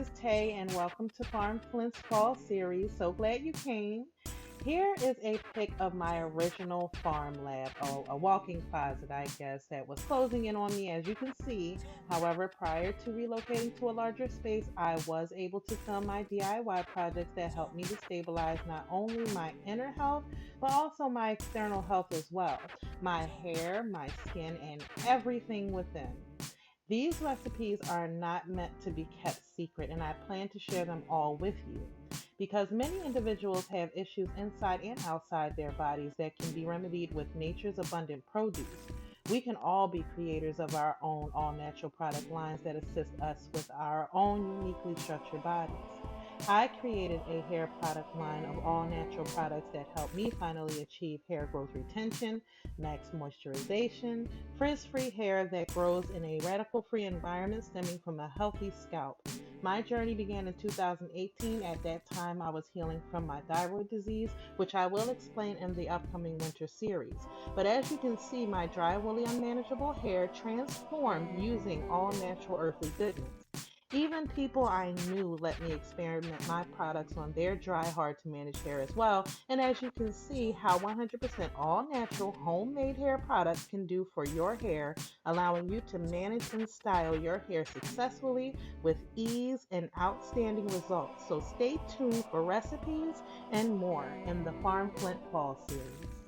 is Tay, and welcome to Pharm Flint's fall series. So glad you came. Here is a pic of my original farm lab, a walk-in closet, I guess, that was closing in on me, as you can see. However, prior to relocating to a larger space, I was able to film my DIY projects that helped me to stabilize not only my inner health, but also my external health as well. My hair, my skin, and everything within. These recipes are not meant to be kept secret, and I plan to share them all with you. Because many individuals have issues inside and outside their bodies that can be remedied with nature's abundant produce. We can all be creators of our own all natural product lines that assist us with our own uniquely structured bodies. I created a hair product line of all natural products that help me finally achieve hair growth retention, max moisturization, frizz free hair that grows in a radical free environment stemming from a healthy scalp. My journey began in 2018. At that time, I was healing from my thyroid disease, which I will explain in the upcoming winter series. But as you can see, my dry, woolly, unmanageable hair transformed using all natural earthly goodness. Even people I knew let me experiment my products on their dry, hard to manage hair as well. And as you can see, how 100% all natural homemade hair products can do for your hair, allowing you to manage and style your hair successfully with ease and outstanding results. So stay tuned for recipes and more in the Farm Flint Fall series.